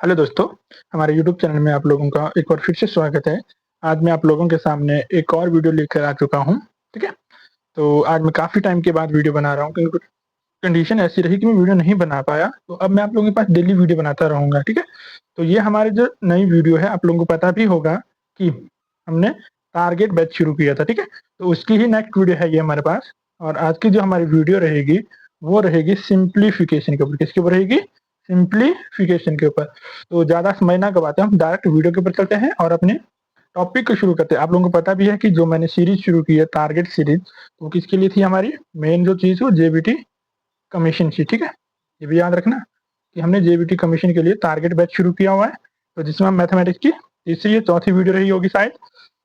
Hello दोस्तों, हमारे YouTube channel में आप लोगों का एक बार फिर से स्वागत है। आज मैं आप लोगों के सामने एक और वीडियो लेकर आ चुका हूँ, ठीक है? तो आज मैं काफ़ी टाइम के बाद वीडियो बना रहा हूँ क्योंकि कुछ कंडीशन ऐसी रही कि मैं वीडियो नहीं बना पाया, तो अब मैं आप लोगों के पास डेली वीडियो बनाता रहूँगा, ठीक है? तो ये हमारी जो नई वीडियो है, आप लोगों को पता भी होगा कि हमने टारगेट बैच शुरू किया था, ठीक है? तो उसकी ही नेक्स्ट वीडियो है ये हमारे पास और आज की जो हमारी वीडियो रहेगी, वो रहेगी सिम्प्लीफिकेशन के ऊपर। किसके ऊपर रहेगी? सिम्प्लीफिकेशन के ऊपर। तो ज़्यादा समय ना गवाते हम डायरेक्ट वीडियो के ऊपर चलते हैं और अपने टॉपिक को शुरू करते हैं। आप लोगों को पता भी है कि जो मैंने सीरीज़ शुरू की है टारगेट सीरीज़, वो किसके लिए थी हमारी? मेन जो चीज़ वो जेबीटी कमीशन थी, ठीक है? ये भी याद रखना कि हमने जेबीटी कमीशन के लिए टारगेट बैच शुरू किया हुआ है, तो जिसमें हम मैथमेटिक्स की तीसरी या चौथी वीडियो रही होगी शायद,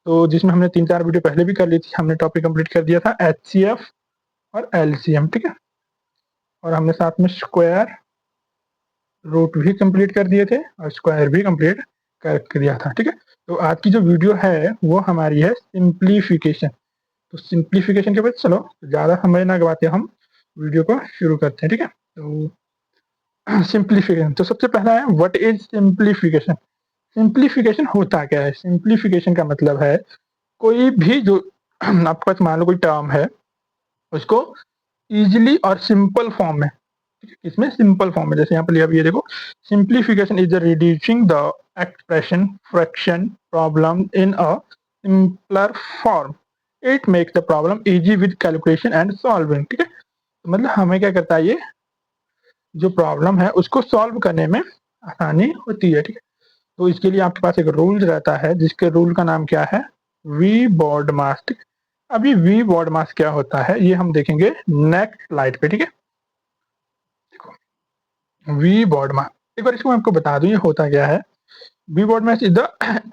तो जिसमें हमने 3-4 वीडियो पहले भी कर ली थी। हमने टॉपिक कंप्लीट कर दिया था एचसीएफ और एलसीएम, ठीक है? और हमने साथ में स्क्वायर रूट भी कंप्लीट कर दिए थे और स्क्वायर भी कंप्लीट कर दिया था, ठीक है? तो आज की जो वीडियो है वो हमारी है सिंप्लीफिकेशन। तो सिंप्लीफिकेशन के बाद चलो ज़्यादा समय ना गवाते हम वीडियो को शुरू करते हैं, ठीक है? तो सिंप्लीफिकेशन, तो सबसे पहला है व्हाट इज सिंप्लीफिकेशन। सिंप्लीफिकेशन होता क्या है? सिंप्लीफिकेशन का मतलब है कोई भी जो आपके पास मान लो कोई टर्म है, उसको इजीली और सिंपल फॉर्म में, इसमें सिंपल फॉर्म है, जैसे यहाँ पर लिया ये देखो, simplification is reducing the expression fraction problem in a simpler form. It makes the problem easy with calculation and solving, ठीक है? तो मतलब हमें क्या करता है, ये जो प्रॉब्लम है उसको सॉल्व करने में आसानी होती है, ठीक है? तो इसके लिए आपके पास एक रूल रहता है जिसके रूल का नाम क्या है? वी बॉड मास। अभी वी बॉड मास क्या होता है ये हम देखेंगे नेक्स्ट स्लाइड पे, ठीक है? वी बॉड मास, एक बार इसको मैं आपको बता दूं ये होता क्या है। V BODMAS is the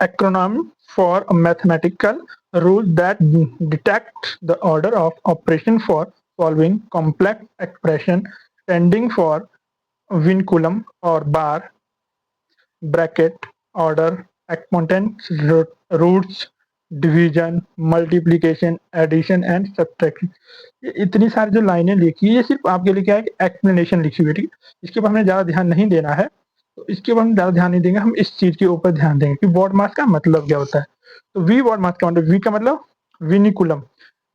acronym for a mathematical rule that detects the order of operation for solving complex expression standing for vinculum or bar bracket order exponents roots division multiplication addition and subtraction. ये इतनी सारी जो लाइनें लिखी है ये सिर्फ आपके लिए क्या है कि एक्सप्लेनेशन लिखी हुई है, ठीक है? इसके ऊपर हमें ज़्यादा ध्यान नहीं देना है, तो इसके ऊपर हम ज़्यादा ध्यान नहीं देंगे, हम इस चीज़ के ऊपर ध्यान देंगे कि बॉड मास का मतलब क्या होता है। तो वी बॉड मास का मतलब, वी का मतलब विनिकुलम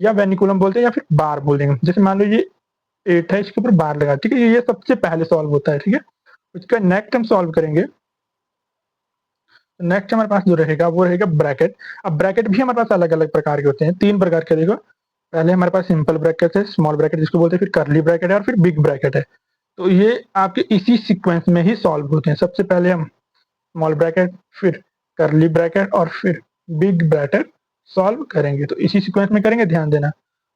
या वेनिकुलम बोलते हैं या फिर बार बोल देंगे। जैसे मान लो ये 8 है, इसके ऊपर बार लगा, ठीक है? ये सबसे पहले सॉल्व होता है, ठीक है? उसका नेक्स्ट हम सॉल्व करेंगे। नेक्स्ट हमारे पास जो रहेगा वो रहेगा ब्रैकेट। अब ब्रैकेट भी हमारे पास अलग अलग प्रकार के होते हैं, 3 प्रकार के। देखो, पहले हमारे पास सिंपल ब्रैकेट है, स्मॉल ब्रैकेट जिसको बोलते हैं, फिर कर्ली ब्रैकेट है और फिर बिग ब्रैकेट है। तो ये आपके इसी सीक्वेंस में ही सॉल्व होते हैं। सबसे पहले हम स्मॉल ब्रैकेट, फिर कर्ली ब्रैकेट और फिर बिग ब्रैकेट सॉल्व करेंगे। तो इसी सीक्वेंस में करेंगे, ध्यान देना।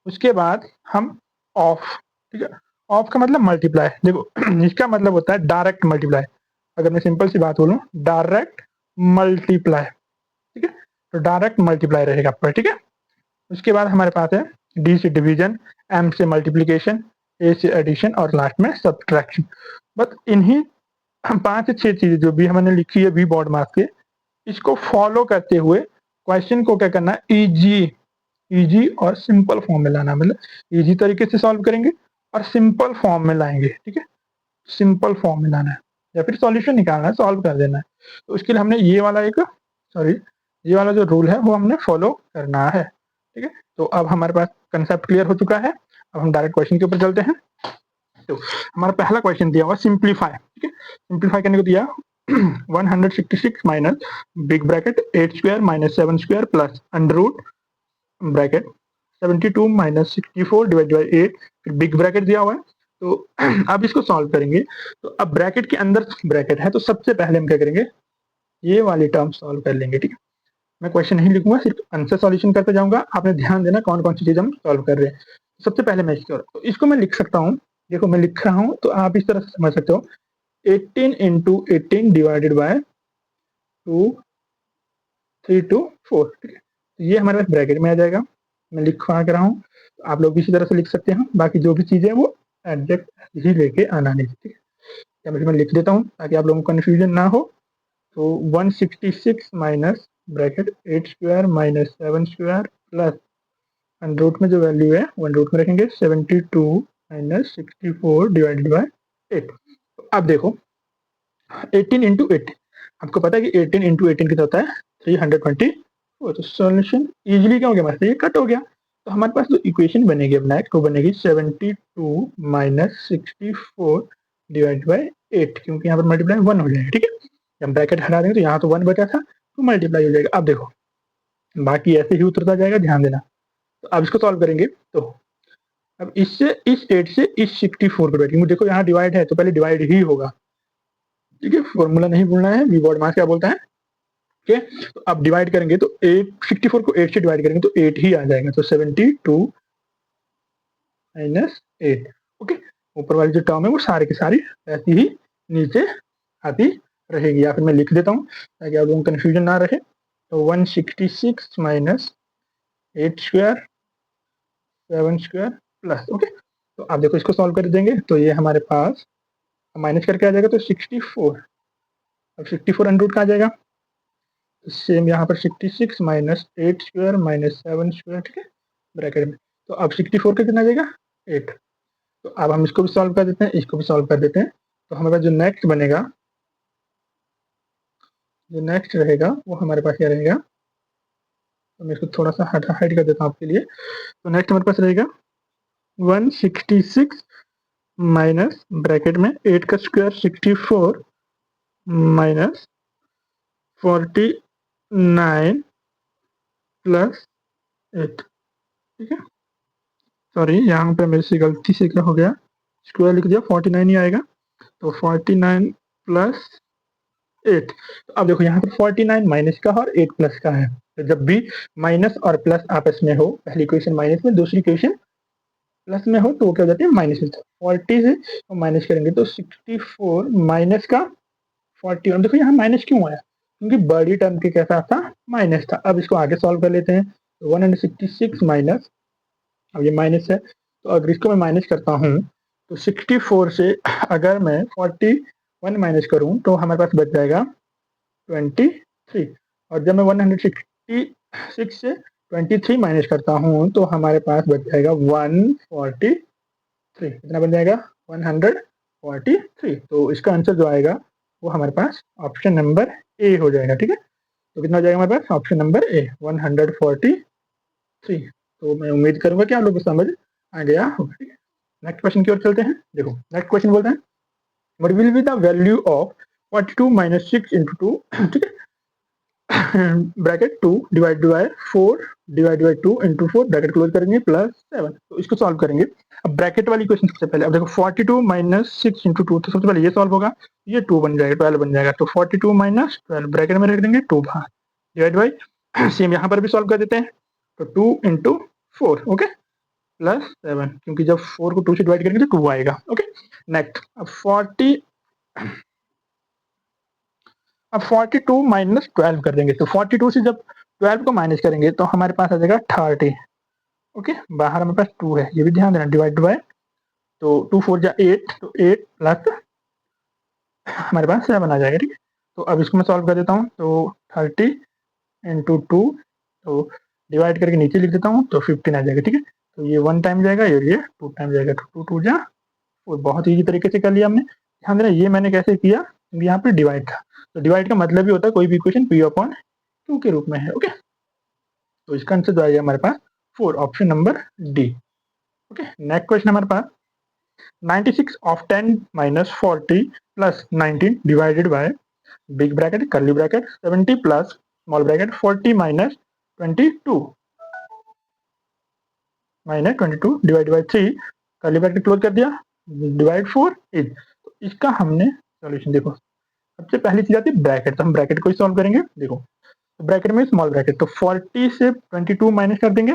उसके बाद हम ऑफ, ठीक है? ऑफ का मतलब मल्टीप्लाई। देखो इसका मतलब होता है डायरेक्ट मल्टीप्लाई। अगर मैं सिंपल सी बात बोलूँ, डायरेक्ट मल्टीप्लाई, ठीक है? तो डायरेक्ट मल्टीप्लाई रहेगा आपका, ठीक है? उसके बाद हमारे पास है डी से डिवीजन, एम से मल्टीप्लिकेशन, ए से एडिशन और लास्ट में सब्ट्रैक्शन। बस इन्हीं 5 से 6 चीजें जो भी हमने लिखी है वी बॉड मास के, इसको फॉलो करते हुए क्वेश्चन को क्या करना है, इजी इजी और सिंपल फॉर्म में लाना। मतलब इजी तरीके से सॉल्व करेंगे और सिंपल फॉर्म में लाएंगे, ठीक है? सिंपल फॉर्म में लाना है या फिर सॉल्यूशन निकालना है, सॉल्व कर देना है। तो उसके लिए हमने ये वाला एक, सॉरी, ये वाला जो रूल है वो हमने फॉलो करना है, ठीक है? तो अब हमारे पास कंसेप्ट क्लियर हो चुका है। अब हम डायरेक्ट क्वेश्चन के ऊपर चलते हैं। तो हमारा पहला क्वेश्चन दिया हुआ सिंप्लीफाई, ठीक है? सिंप्लीफाई करने को दिया 166 minus big bracket 8 square minus 7 square plus under root bracket 72 minus 64 divide by 8, फिर बिग ब्रैकेट दिया हुआ है। तो अब इसको सॉल्व करेंगे। तो अब ब्रैकेट के अंदर ब्रैकेट है, तो सबसे पहले हम क्या करेंगे, ये वाली टर्म सॉल्व कर लेंगे, ठीक है? मैं क्वेश्चन नहीं लिखूंगा, सिर्फ आंसर सॉल्यूशन करते जाऊंगा। आपने ध्यान देना कौन कौन सी चीज हम सॉल्व कर रहे हैं। सबसे पहले मैं तो इसको मैं लिख सकता हूँ। देखो मैं लिख रहा हूँ तो आप इस तरह से समझ सकते हो, 18 इंटू 18 डिवाइडेड बाय 2 3 2 4, ठीक है? तो ये हमारे पास ब्रैकेट में आ जाएगा। मैं लिखवा कर रहा हूँ, तो आप लोग भी इसी तरह से लिख सकते हैं। बाकी जो भी चीज़ें हैं वो एडजस्ट ही लेके आना नहीं, ठीक है? या मैं लिख देता हूँ ताकि आप लोगों को कन्फ्यूजन ना हो। तो 166 minus bracket 8 square minus 7 square plus under root में जो वैल्यू है वन रूट में रखेंगे 72 माइनस 64 डिवाइडेड बाय 8। अब देखो 18 इंटू 8, आपको पता है कि 18 इंटू 18 कितना होता है 324। तो सॉल्यूशन इजीली क्या हो गया हमारे से, ये कट हो गया। तो हमारे पास जो इक्वेशन बनेगी अब नेक्स्ट वो बनेगी 72 माइनस 64 डिवाइड बाई 8, क्योंकि यहाँ पर मल्टीप्लाई 1 हो जाएगा। ठीक है, जब हम ब्रैकेट हटा देंगे तो यहाँ तो 1 बचा था तो मल्टीप्लाई हो जाएगा। अब देखो बाकी ऐसे ही उतरता जाएगा, ध्यान देना। तो अब इसको सॉल्व करेंगे तो अब इससे इस 8 से इस 64 को डिवाइड, देखो यहाँ डिवाइड है तो पहले डिवाइड ही होगा। ठीक है, फॉर्मूला नहीं भूलना है, वी बॉड मास क्या बोलता है। ठीक है, तो अब डिवाइड करेंगे तो 64 को 8 से डिवाइड करेंगे तो 8 ही आ जाएगा। तो 72 माइनस 8। ओके, ऊपर वाली जो टर्म है वो सारी की सारी ऐसी ही नीचे आती रहेगी, या फिर मैं लिख देता हूँ ताकि आप लोगों को कन्फ्यूजन ना रहे। तो 166 minus 8 square 7 square plus. Okay, तो आप देखो इसको सॉल्व कर देंगे तो ये हमारे पास माइनस करके आ जाएगा तो 64। अब 64 अंडर रूट का आ जाएगा, सेम यहाँ पर 66 माइनस 8 स्क्वायर माइनस 7 स्क्वायर। ठीक है, ब्रैकेट में। तो अब 64 का कितना आ जाएगा 8। तो अब हम इसको भी सॉल्व कर देते हैं, इसको भी सॉल्व कर देते हैं। तो हमारे पास जो नेक्स्ट बनेगा, जो नेक्स्ट रहेगा वो हमारे पास क्या रहेगा, तो मैं इसको थोड़ा सा हाइड कर देता हूँ आपके लिए। तो नेक्स्ट हमारे पास रहेगा 166 माइनस ब्रैकेट में 8 का स्क्वायर 64 माइनस 49 प्लस 8। ठीक है, सॉरी यहाँ पे मेरे से गलती से क्या हो गया, स्क्वायर लिख दिया, 49 ही आएगा। तो 49 प्लस 8। तो अब देखो यहाँ पर 49 माइनस का और 8 प्लस का है। तो जब भी माइनस और प्लस आपस में हो, पहली इक्वेशन माइनस में दूसरी इक्वेशन प्लस में हो तो वो क्या हो जाती है माइनस में। 40 से तो माइनस करेंगे तो 64 माइनस का 41। देखो यहाँ माइनस क्यों आया, क्योंकि बड़ी टर्म के कैसा था माइनस था। अब इसको आगे सॉल्व कर लेते हैं। तो 166 माइनस, अब ये माइनस है तो अगर इसको मैं माइनस करता हूँ तो 64 से अगर मैं 41 माइनस करूँ तो हमारे पास बच जाएगा 23। और जब मैं 166 से 23 माइनस करता हूँ तो हमारे पास बच जाएगा 143। कितना बन जाएगा 143। तो इसका आंसर जो आएगा वो हमारे पास ऑप्शन नंबर ए हो जाएगा। ठीक है, तो कितना हो जाएगा हमारे पास ऑप्शन नंबर ए 143। तो मैं उम्मीद करूंगा कि आप लोग को समझ आ गया होगा। ठीक है, नेक्स्ट क्वेश्चन की ओर चलते हैं। देखो नेक्स्ट क्वेश्चन बोलते हैं what will be the value of 42 minus 6 into 2। ठीक है, bracket 2 divide by 4 divide by 2 into 4 bracket close करेंगे प्लस 7। तो इसको सॉल्व करेंगे। अब ब्रैकेट वाली क्वेश्चन सबसे पहले, अब देखो 42 माइनस 6 इंटू 2, तो सबसे पहले ये सॉल्व होगा, ये 2 बन जाएगा 12 बन जाएगा। तो 42 माइनस 12 ब्रैकेट में रख देंगे 2 बाहर डिवाइड बाई सेम यहाँ पर भी सॉल्व कर देते हैं। तो 2 इंटू 4 ओके प्लस 7, क्योंकि जब 4 को 2 से डिवाइड करेंगे तो 2 आएगा। ओके, नेक्स्ट अब 42 माइनस 12 कर देंगे। तो 42 से जब 12 को माइनस करेंगे तो हमारे पास आ जाएगा 30। ओके, बाहर हमारे पास 2 है, ये भी ध्यान देना, डिवाइड बाय, तो 2 4 जा 8, तो 8 प्लस हमारे पास 7 आ जाएगा। ठीक है, तो अब इसको मैं सॉल्व कर देता हूँ। तो 30 इंटू 2, तो डिवाइड करके नीचे लिख देता हूँ तो 15 आ जाएगा। ठीक है, तो ये 1 टाइम जाएगा और ये 2 टाइम जाएगा। तो 2 2 जा, और बहुत ईजी तरीके से कर लिया हमने। ध्यान देना ये मैंने कैसे किया, क्योंकि यहाँ पे डिवाइड था। तो डिवाइड का मतलब ही होता है कोई भी इक्वेशन p अपॉन 2 के रूप में है। ओके, तो इसका आंसर जो आएगा हमारे पास 4, option number D. Okay, next question हमारे पास 96 of 10 minus 40 plus 19 divided by big bracket curly bracket 70 plus small bracket 40 minus 22 divide by 3 curly bracket close कर दिया डिवाइड 4 इज। तो इसका हमने सॉल्यूशन देखो, सबसे पहली चीज आती है ब्रैकेट, तो हम ब्रैकेट को ही सॉल्व करेंगे। देखो तो ब्रैकेट में स्मॉल ब्रैकेट, तो 40 से 22 माइनस कर देंगे,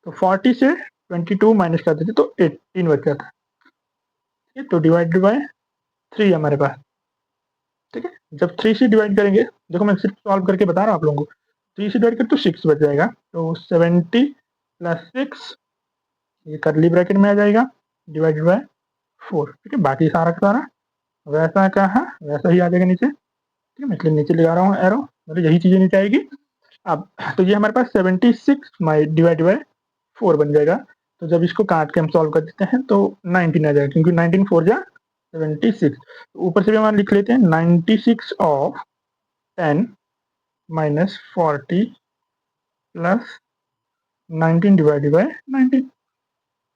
तो 40 से 22 माइनस कर देते तो 18 बच जाता है। ठीक है, तो डिवाइड बाय 3 हमारे पास। ठीक है, जब 3 से डिवाइड करेंगे, देखो मैं सिर्फ सॉल्व करके बता रहा हूँ आप लोगों को, 3 से डिवाइड कर तो 6 बच जाएगा। तो 70 प्लस 6 ये करली ब्रैकेट में आ जाएगा डिवाइडेड बाय 4। ठीक है, बाकी सारा का सारा वैसा का है वैसा ही आ जाएगा नीचे। ठीक है, मैं इसलिए नीचे लगा रहा हूँ एरो, मतलब यही चीजें नीचे आएगी। अब तो ये हमारे पास 76 डिवाइड बाय 4 बन जाएगा। तो जब इसको काट के हम सॉल्व कर देते हैं तो 19 आ जाएगा, क्योंकि 19 4 जा 76। तो ऊपर से भी हम लिख लेते हैं 96 of 10 minus 40 plus 19 divided by 19।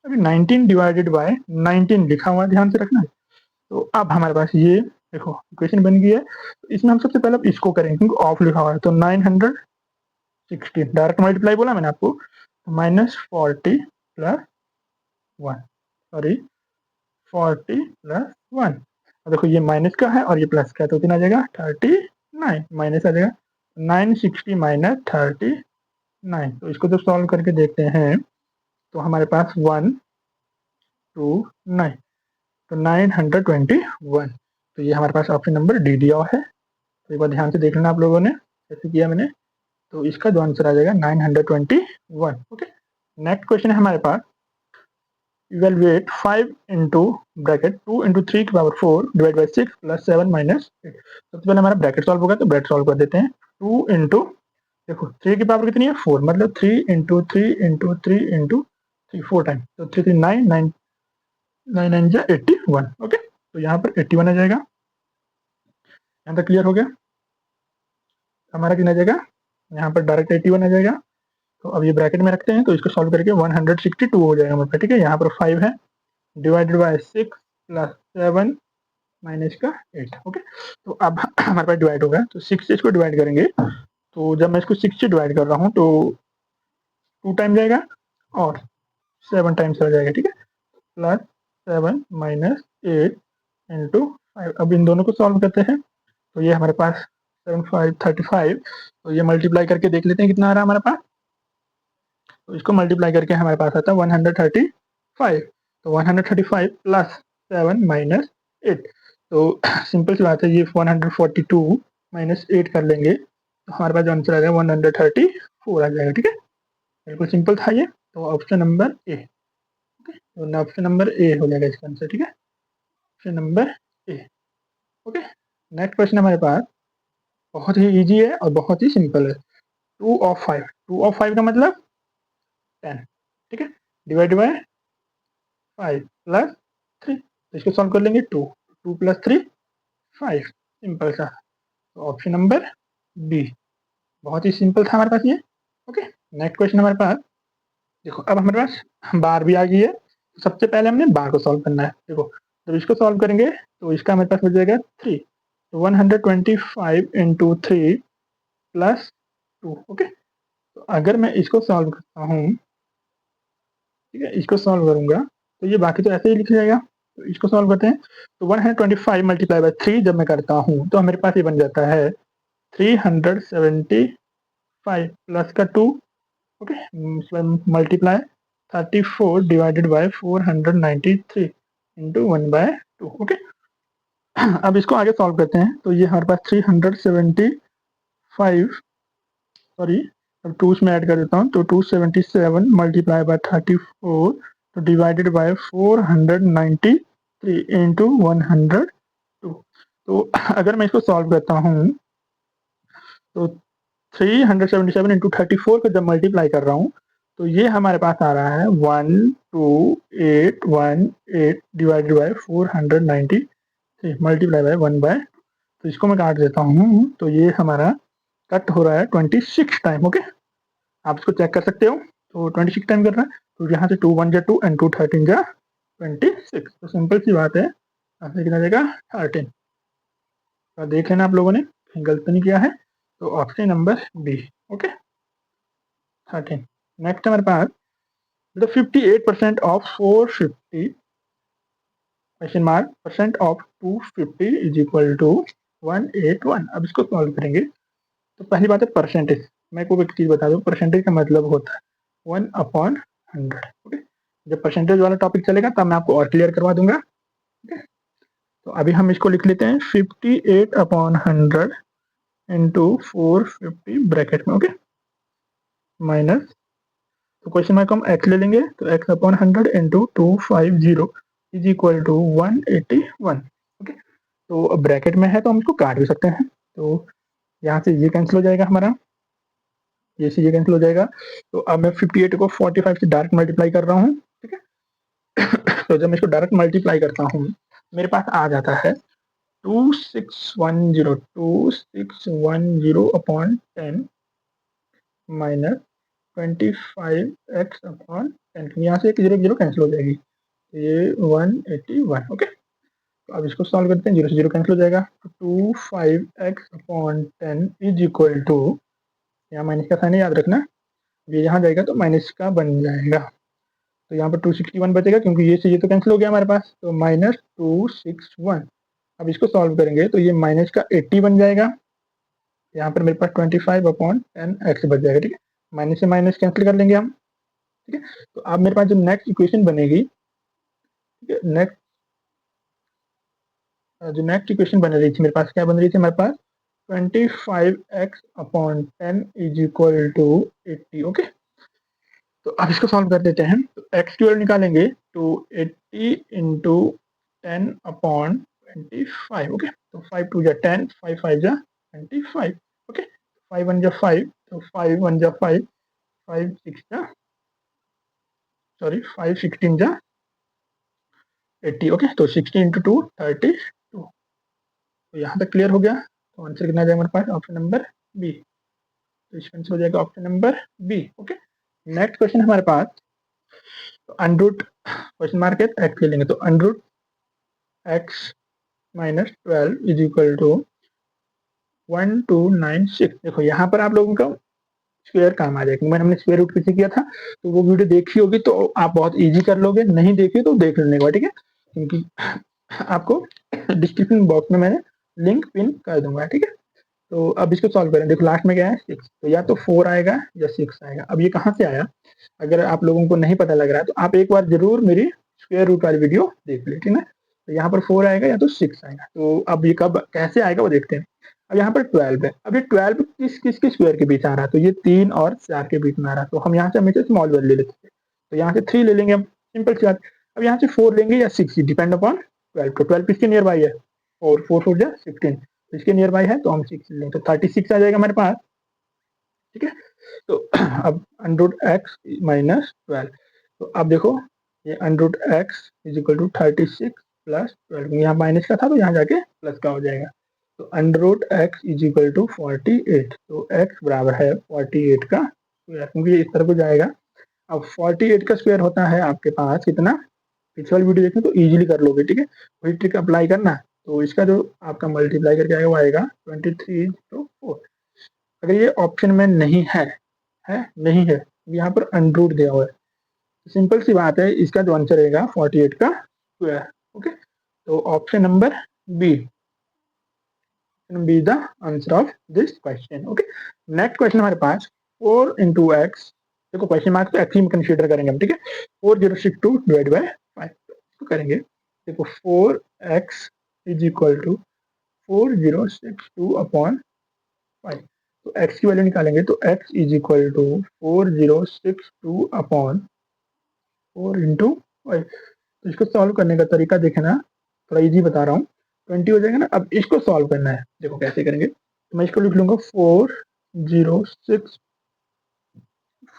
अभी 19 डिवाइडेड बाय 19 लिखा हुआ है, ध्यान से रखना। तो अब हमारे पास ये देखो इक्वेशन बन गई है। तो इसमें हम सबसे पहले इसको करेंगे क्योंकि ऑफ लिखा हुआ है। तो 960 डायरेक्ट मल्टीप्लाई बोला मैंने आपको, माइनस 40 प्लस 1, सॉरी 40 प्लस 1। देखो ये माइनस का है और ये प्लस का है, तो कितना आ जाएगा 39 माइनस आ जाएगा 960 माइनस 39। तो इसको जब सॉल्व करके देखते हैं तो हमारे पास 129, तो 921। तो ये हमारे पास ऑप्शन नंबर डी दिया हुआ है। तो एक बार ध्यान से देख लेना आप लोगों ने कैसे किया मैंने। तो इसका जो आंसर आ जाएगा 921। ओके, नेक्स्ट क्वेश्चन है हमारे पास, इवेलुएट 5 इंटू ब्रैकेट 2 इंटू 3 की power 4 divide by 6 plus 7 minus 8। सबसे पहले हमारा ब्रैकेट सॉल्व होगा, तो ब्रैकेट सॉल्व कर देते हैं। 2 इंटू देखो 3 की पावर कितनी है 4, मतलब 3 इंटू 3 इंटू 3 इंटू 3 4 टाइम, तो 3 3 9 9 9 9 जा 81। ओके, तो यहाँ पर 81 आ जाएगा। यहाँ तक क्लियर हो गया? हमारा कितना आ जाएगा, यहाँ पर डायरेक्ट 81 आ जाएगा। तो अब ये ब्रैकेट में रखते हैं, तो इसको सॉल्व करके 162 हो जाएगा हमारे पास। ठीक है, यहाँ पर 5 है डिवाइडेड बाय 6 प्लस 7 माइनस का 8। ओके, तो अब हमारे पास डिवाइड होगा, तो 6 से इसको डिवाइड करेंगे। तो जब मैं इसको 6 से डिवाइड कर रहा हूँ तो 2 टाइम जाएगा और 7 टाइम्स हो जाएगा। ठीक है, प्लस 7 माइनस 8 इंटू 5। अब इन दोनों को सॉल्व करते हैं, तो ये हमारे पास 7 5 35। तो ये मल्टीप्लाई करके देख लेते हैं कितना आ रहा है हमारे पास। तो इसको मल्टीप्लाई करके हमारे पास आता है 135। तो 135 प्लस 7 माइनस 8, तो सिंपल सी बात है, ये 142 माइनस 8 कर लेंगे तो हमारे पास जो आंसर आ जाएगा 134 आ जाएगा। ठीक है, बिल्कुल सिंपल था ये। तो ऑप्शन नंबर ए। ओके, तो ऑप्शन नंबर ए हो जाएगा इसका आंसर। ठीक है, option number A. Okay, next question हमारे पास बहुत ही इजी है और बहुत ही सिंपल है। 2 ऑफ 5, 2 ऑफ 5 का मतलब 10। ठीक है, डिवाइड बाय 5 प्लस 3, तो इसको सॉल्व कर लेंगे। 2 2 प्लस 3 5, सिंपल सा। तो ऑप्शन नंबर बी, बहुत ही सिंपल था हमारे पास ये। ओके, नेक्स्ट क्वेश्चन हमारे पास देखो, अब हमारे पास बार भी आ गई है। सबसे पहले हमने बार को सॉल्व करना है। देखो जब इसको सॉल्व करेंगे तो इसका हमारे पास हो जाएगा 3, तो 125 इंटू 3 प्लस 2। ओके, तो अगर मैं इसको सॉल्व करता हूँ, ठीक है, इसको सॉल्व करूंगा तो ये बाकी तो ऐसे ही लिख जाएगा। तो इसको सॉल्व करते हैं, तो 125 मल्टीप्लाई बाय 3 जब मैं करता हूँ तो मेरे पास ये बन जाता है 375 प्लस का 2। Okay, multiply 34 divided by 493 into 1/2। Okay, अब इसको आगे सॉल्व करते हैं, तो ये हमारे पास 375, सॉरी अब 2 में ऐड कर देता हूँ, तो 277 मल्टीप्लाई बाय 34 तो डिवाइडेड बाय 493 इंटू 102। तो अगर मैं इसको सॉल्व करता हूँ तो 377 इंटू 34 को जब मल्टीप्लाई कर रहा हूँ तो ये हमारे पास आ रहा है 12818 डिवाइडेड बाय 493 मल्टीप्लाई बाय 1/, तो इसको मैं काट देता हूँ, तो ये हमारा कट हो रहा है 26 टाइम। ओके, आप इसको चेक कर सकते हो। तो 26 टाइम कर रहा है, तो यहाँ से 2 1 जा 2 एंड 2 13 जा 26। तो सिंपल सी बात है, आपने कितना देगा 13। तो देख लेना आप लोगों ने कहीं गलत नहीं किया है। तो option number B. Okay, 13। Next हमारे पास the 58% of 450 question mark percent of 250 is equal to 181। अब इसको सॉल्व करेंगे। तो पहली बात है परसेंटेज। मैं कोई एक चीज़ बता दूँ, परसेंटेज का मतलब होता है 1/100। ओके, जब परसेंटेज वाला टॉपिक चलेगा तब मैं आपको और क्लियर करवा दूंगा। ओके, तो अभी हम इसको लिख लेते हैं 58/100 इंटू 450 ब्रैकेट में। ओके, माइनस, तो क्वेश्चन मार्क हम एक्स ले लेंगे, तो x/100 into 250 is equal to 181। Okay, तो ब्रैकेट में है तो हम इसको काट भी सकते हैं। तो यहाँ से ये कैंसिल हो जाएगा हमारा, ये से ये कैंसिल हो जाएगा। तो अब मैं 58 को 45 से डायरेक्ट मल्टीप्लाई कर रहा हूँ। ठीक है, तो जब मैं इसको डायरेक्ट मल्टीप्लाई करता हूँ मेरे पास आ जाता है 2610 अपॉन 10 माइनस 25x अपॉन 10, यहाँ से एक जीरो जीरो कैंसिल हो जाएगी, तो ये 181। ओके, तो अब इसको सॉल्व करते हैं, जीरो से जीरो कैंसिल हो जाएगा, तो 25x upon 10 is equal to, यहाँ माइनस का साइन है याद रखना, ये यहाँ जाएगा तो माइनस का बन जाएगा, तो यहाँ पर 261 बचेगा क्योंकि ये से ये तो कैंसिल हो गया हमारे पास, तो -261। अब इसको सॉल्व करेंगे तो ये माइनस का 80 बन जाएगा, यहाँ पर मेरे पास 25 अपॉन 10 एक्स बच जाएगा। ठीक है, माइनस से माइनस कैंसिल कर लेंगे हम। ठीक है, तो अब मेरे पास जो नेक्स्ट इक्वेशन बनेगी, ठीक है, जो नेक्स्ट इक्वेशन बन रही थी मेरे पास, क्या बन रही थी हमारे पास, 25x upon 10 is equal to 80। Okay, तो अब इसको सॉल्व कर देते हैं, तो x की वैल्यू निकालेंगे, तो 80 इंटू 10 अपॉन 25। ओके, तो 5 टू जा 10, 5 5 जा 25। ओके, 5 1 जा 5, तो 5 1 जा 5, 5 6 जा, सॉरी 5 16 जा 80। ओके, तो 60 इंटू 2 32। तो यहाँ तक क्लियर हो गया, तो आंसर कितना आ जाएगा हमारे पास, ऑप्शन नंबर बी। तो इसका आंसर हो जाएगा option number B. Okay, next question हमारे पास, तो अनरूट क्वेश्चन मार्क है, एक्स ले लेंगे, तो under root X minus 12 is equal to 1296। देखो यहाँ पर आप लोगों का स्क्वायर काम आ जाएगा, मैंने हमने स्क्वायर रूट किसी किया था, तो वो वीडियो देखी होगी तो आप बहुत इजी कर लोगे, नहीं देखी तो देख लेने का, ठीक है, क्योंकि आपको डिस्क्रिप्शन बॉक्स में मैंने लिंक पिन कर दूंगा। ठीक है, तो अब इसको सॉल्व करें, देखो लास्ट में क्या है 6, तो या तो 4 आएगा या 6 आएगा। अब ये कहाँ से आया, अगर आप लोगों को नहीं पता लग रहा है तो आप एक बार जरूर मेरी स्क्वायर रूट वाली वीडियो देख ले, ठीक है। तो यहाँ पर 4 आएगा या तो 6 आएगा, तो अब ये कब कैसे आएगा वो देखते हैं। अब यहाँ पर 12 है, अब ये 12 किसके स्क्वायर के बीच आ रहा है, तो ये 3 और 4 के बीच में आ रहा है, तो हम यहाँ से हमेशा स्मॉल वैल्यू ले लेते हैं, तो यहाँ से 3 ले लेंगे हम, सिंपल सी बात। अब यहाँ से 4 लेंगे या 6, डिपेंड अपॉन 12, तो 12 किसके नियर बाई है, 4 4 4 जा 16, इसके नियर बाई है, तो हम 6 लें, तो 36 आ जाएगा हमारे पास। ठीक है, तो अब अंडरूट एक्स माइनस 12, तो अब देखो ये under root X is equal to 36 plus 12, यहाँ माइनस का था तो यहाँ जाके प्लस का हो जाएगा, तो under root X is equal to 48, तो एक्स बराबर है 48 का स्क्वायर, क्योंकि ये इस तरफ को जाएगा। अब 48 का स्क्वायर होता है आपके पास कितना, पिछले वाली वीडियो देखें तो इजीली कर लोगे। ठीक है, वही ट्रिक अप्लाई करना, तो इसका जो आपका मल्टीप्लाई करके आएगा वो आएगा 23 तो 4। अगर ये ऑप्शन में नहीं है, नहीं है, यहाँ पर अनरूट दिया हुआ है, सिंपल सी बात है, इसका जो आंसर रहेगा 48 का स्क्वायर। ओके, तो option number be the answer of this question. Okay, next question हमारे पास 4 इंटू एक्स, देखो क्वेश्चन मार्क तो एक्स ही में कंसीडर करेंगे हम। ठीक है, 4062 डिवाइड बाय 5 तो करेंगे, देखो 4x is equal to 4062 upon 5, तो x की वैल्यू निकालेंगे, तो x is equal to 4062 upon 4 into 5। तो इसको सॉल्व करने का तरीका देखना, थोड़ा इजी बता रहा हूँ, 20 हो जाएगा ना। अब इसको सॉल्व करना है, देखो कैसे करेंगे, तो मैं इसको लिख लूंगा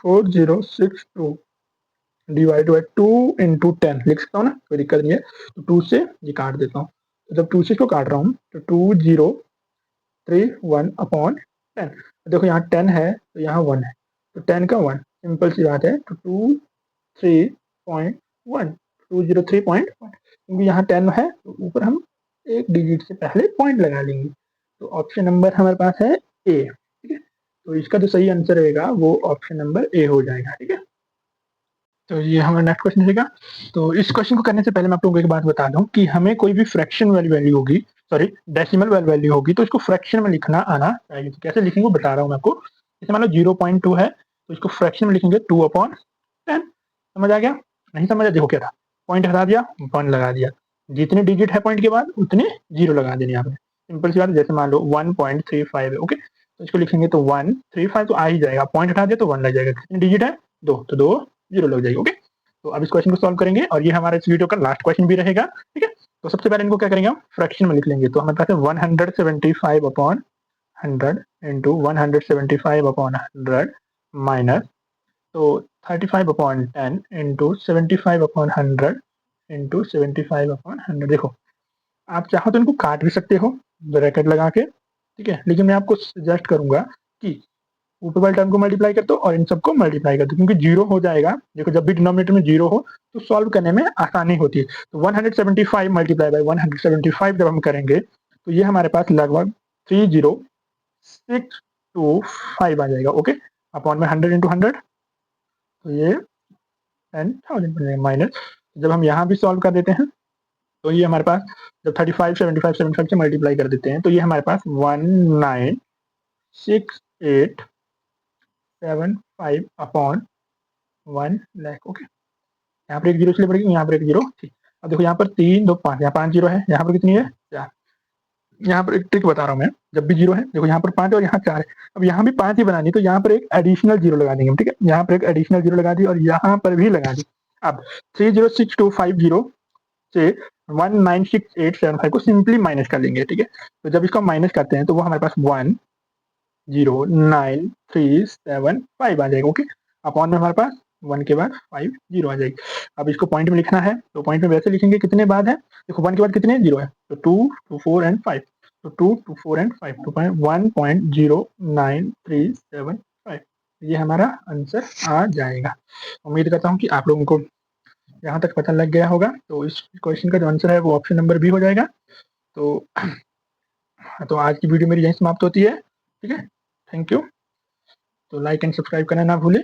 4062 डिवाइड बाई 2 इंटू 10 लिख सकता हूँ ना, कोई दिक्कत नहीं है, तो 2 से ये काट देता हूँ, तो जब 2 से इसको काट रहा हूँ तो 2031 अपॉन 10, देखो यहाँ 10 है तो यहाँ 1 है, तो 10 का 1, सिंपल सी बात है, तो 203.1 203.1, क्योंकि यहाँ 10 है तो ऊपर हम एक डिजिट से पहले पॉइंट लगा लेंगे, तो ऑप्शन नंबर हमारे पास है ए। ठीक है, तो इसका जो सही आंसर रहेगा वो ऑप्शन नंबर ए हो जाएगा। ठीक है, तो ये हमारा नेक्स्ट क्वेश्चन रहेगा। तो इस क्वेश्चन को करने से पहले मैं आप लोगों को एक बात बता दूं कि हमें कोई भी फ्रैक्शन वाली वैल्यू होगी, सॉरी डेसिमल वाली वैल्यू होगी, तो इसको फ्रैक्शन में लिखना आना चाहिए। तो कैसे लिखेंगे वो बता रहा हूँ मैं आपको। जैसे मान लो 0.2 है तो इसको फ्रैक्शन में लिखेंगे 2/10। समझ आ गया, नहीं समझ देखो क्या था, पॉइंट हटा दिया, 1 लगा दिया, जितने डिजिट है पॉइंट के बाद उतने 0 लगा देने यहाँ पे, सिंपल सी बात। जैसे मान लो 1.35 है, ओके, तो इसको लिखेंगे तो 135 तो आ ही जाएगा, पॉइंट हटा दिया तो 1 लग जाएगा, कितने डिजिट है 2, तो 2 0 लग जाएगी। ओके, तो अब इस क्वेश्चन को सॉल्व करेंगे और ये हमारा इस वीडियो का लास्ट क्वेश्चन भी रहेगा। ठीक है, तो सबसे पहले इनको क्या करेंगे हम फ्रैक्शन में लिख लेंगे, तो हमारे पास है 175 अपॉन 100 इंटू 175 अपॉन 100 माइनस, तो 35 upon 10 into 75 upon 100 into 75 upon 100। देखो आप चाहो तो इनको काट भी सकते हो ब्रैकेट लगा के, ठीक है, लेकिन मैं आपको सजेस्ट करूंगा कि ऊपर वाले टर्म को मल्टीप्लाई कर दो और इन सबको मल्टीप्लाई कर दो, क्योंकि जीरो हो जाएगा। देखो जब भी डिनोमिनेटर में जीरो हो तो सॉल्व करने में आसानी होती है। तो 175 मल्टीप्लाई बाय 175 जब हम करेंगे तो ये हमारे पास लगभग 30,625 आ जाएगा। ओके, अपॉन में 100 इंटू 100, तो ये 10,000 बन जाएगा माइनस। जब हम यहाँ भी सॉल्व कर देते हैं तो ये हमारे पास जब 35 75 75 से मल्टीप्लाई कर देते हैं तो ये हमारे पास 196875 अपॉन 1,00,000। ओके, यहाँ पर एक जीरो इसलिए पड़ेगी, यहाँ पर एक जीरो, ठीक। अब देखो यहाँ पर 3 2 5, यहाँ 5 जीरो है, यहाँ पर कितनी है 4। यहाँ पर एक ट्रिक बता रहा हूँ मैं, जब भी जीरो है देखो यहाँ पर 5 और यहाँ 4 है, अब यहाँ भी 5 ही बनानी, तो यहाँ पर एक एडिशनल जीरो लगा देंगे, ठीक है। यहाँ पर एक एडिशनल जीरो लगा दी और यहाँ पर भी लगा दी। अब 306250 से 196875 को सिंपली माइनस कर लेंगे, ठीक है। तो जब इसको माइनस करते हैं तो वो हमारे पास 1,09375 आ जाएगा। ओके, अपॉन में हमारे पास 1 के बाद 5 जीरो आ जाएगी। अब इसको पॉइंट में लिखना है तो पॉइंट में वैसे लिखेंगे, कितने बाद है देखो 1 के बाद कितने जीरो है, तो 2 2 4 एंड 5, तो 2 2 4 एंड 5, 1.09375, ये हमारा आंसर आ जाएगा। उम्मीद करता हूँ कि आप लोगों को यहाँ तक पता लग गया होगा। तो इस क्वेश्चन का जो आंसर है वो ऑप्शन नंबर बी हो जाएगा। तो आज की वीडियो मेरी यहीं समाप्त होती है, ठीक है। Thank you. तो लाइक एंड सब्सक्राइब करना ना भूलें।